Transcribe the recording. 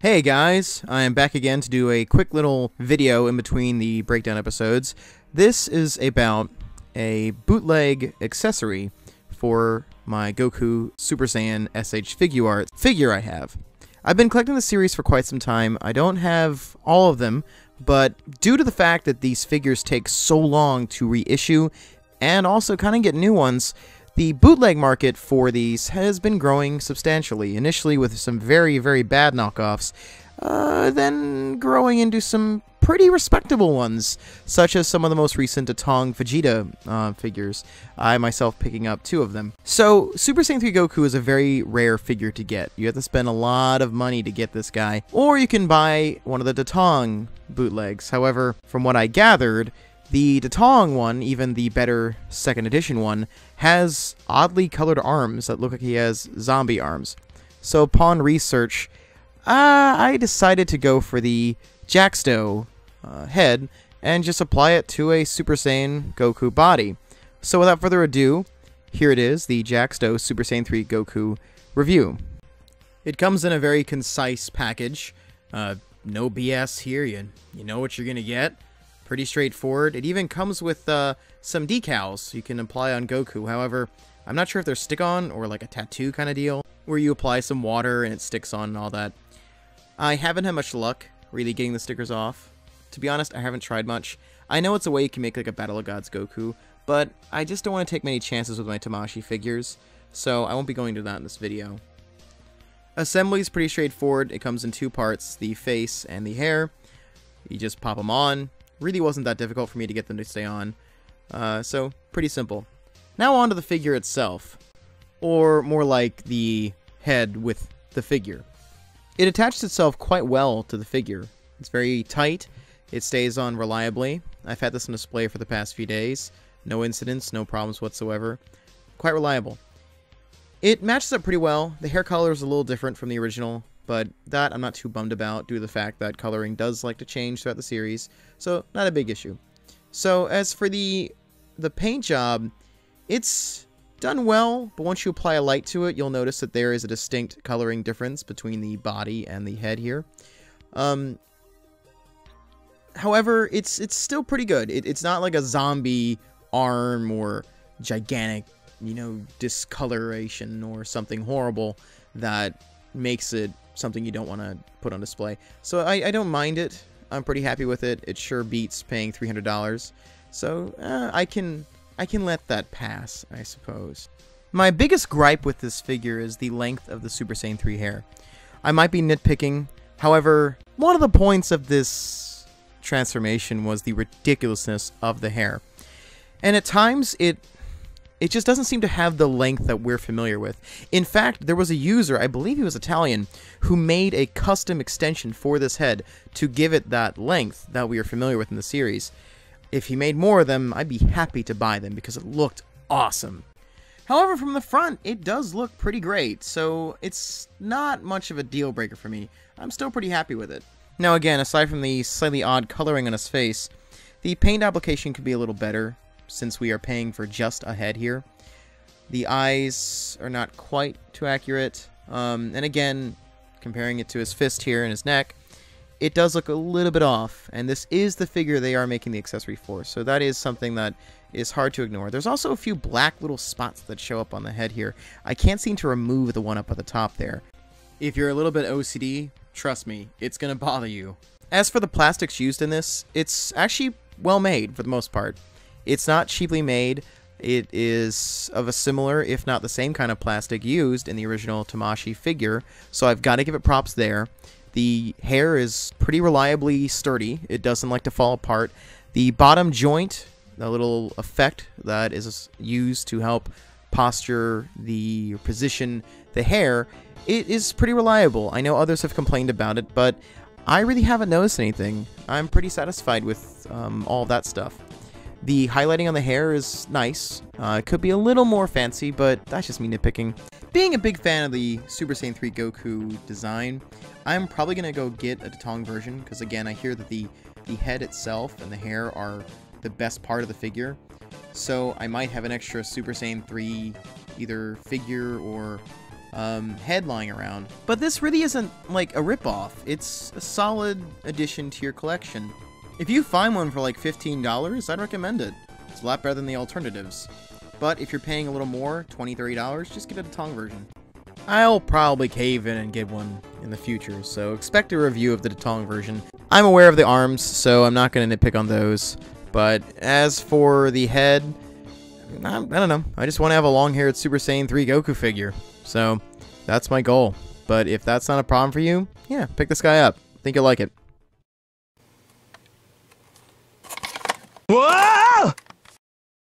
Hey guys, I am back again to do a quick little video in between the breakdown episodes. This is about a bootleg accessory for my Goku Super Saiyan SH Figuarts figure I have. I've been collecting the series for quite some time. I don't have all of them, but due to the fact that these figures take so long to reissue and also kind of get new ones, the bootleg market for these has been growing substantially, initially with some very, very bad knockoffs, then growing into some pretty respectable ones, such as some of the most recent Atong Vegeta figures, I myself picking up 2 of them. So, Super Saiyan 3 Goku is a very rare figure to get. You have to spend a lot of money to get this guy, or you can buy one of the Datong bootlegs. However, from what I gathered, the Datong one, even the better 2nd edition one, has oddly colored arms that look like he has zombie arms. So upon research, I decided to go for the JacksDo head and just apply it to a Super Saiyan Goku body. So without further ado, here it is, the JacksDo Super Saiyan 3 Goku review. It comes in a very concise package. No BS here, you know what you're gonna get. Pretty straightforward. It even comes with some decals you can apply on Goku. However, I'm not sure if they're stick-on or like a tattoo kind of deal, where you apply some water and it sticks on and all that. I haven't had much luck really getting the stickers off. To be honest, I haven't tried much. I know it's a way you can make like a Battle of Gods Goku, but I just don't want to take many chances with my Tamashii figures, so I won't be going to that in this video. Assembly is pretty straightforward. It comes in 2 parts, the face and the hair. You just pop them on. Really wasn't that difficult for me to get them to stay on, so pretty simple. Now on to the figure itself, or more like the head with the figure. It attaches itself quite well to the figure. It's very tight, it stays on reliably. I've had this on display for the past few days. No incidents, no problems whatsoever. Quite reliable. It matches up pretty well. The hair color is a little different from the original, but that I'm not too bummed about due to the fact that coloring does like to change throughout the series, so not a big issue. So as for the paint job, it's done well, but once you apply a light to it, you'll notice that there is a distinct coloring difference between the body and the head here. However, it's still pretty good. It's not like a zombie arm or gigantic, discoloration or something horrible that makes it something you don't want to put on display. So I don't mind it. I'm pretty happy with it. It sure beats paying $300. So I can let that pass, I suppose. My biggest gripe with this figure is the length of the Super Saiyan 3 hair. I might be nitpicking. However, one of the points of this transformation was the ridiculousness of the hair. And at times it just doesn't seem to have the length that we're familiar with. In fact, there was a user, I believe he was Italian, who made a custom extension for this head to give it that length that we are familiar with in the series. If he made more of them, I'd be happy to buy them because it looked awesome. However, from the front, it does look pretty great, so it's not much of a deal breaker for me. I'm still pretty happy with it. Now again, aside from the slightly odd coloring on his face, the paint application could be a little better, since we are paying for just a head here. The eyes are not quite too accurate, and again, comparing it to his fist here and his neck, it does look a little bit off, and this is the figure they are making the accessory for, so that is something that is hard to ignore. There's also a few black little spots that show up on the head here. I can't seem to remove the one up at the top there. If you're a little bit OCD, trust me, it's gonna bother you. As for the plastics used in this, it's actually well made for the most part. It's not cheaply made. It is of a similar, if not the same kind of plastic used in the original Tamashii figure, so I've got to give it props there. The hair is pretty reliably sturdy. It doesn't like to fall apart. The bottom joint, the little effect that is used to help posture the position the hair, it is pretty reliable. I know others have complained about it, but I really haven't noticed anything. I'm pretty satisfied with all of that stuff. The highlighting on the hair is nice. It could be a little more fancy, but that's just me nitpicking. Being a big fan of the Super Saiyan 3 Goku design, I'm probably going to go get a Datong version, because again, I hear that the head itself and the hair are the best part of the figure. So I might have an extra Super Saiyan 3 either figure or head lying around. But this really isn't like a ripoff. It's a solid addition to your collection. If you find one for like $15, I'd recommend it. It's a lot better than the alternatives. But if you're paying a little more, $20, $30, just get a Detong version. I'll probably cave in and get one in the future, so expect a review of the Detong version. I'm aware of the arms, so I'm not going to nitpick on those. But as for the head, I don't know. I just want to have a long-haired Super Saiyan 3 Goku figure. So that's my goal. But if that's not a problem for you, yeah, pick this guy up. I think you'll like it. What?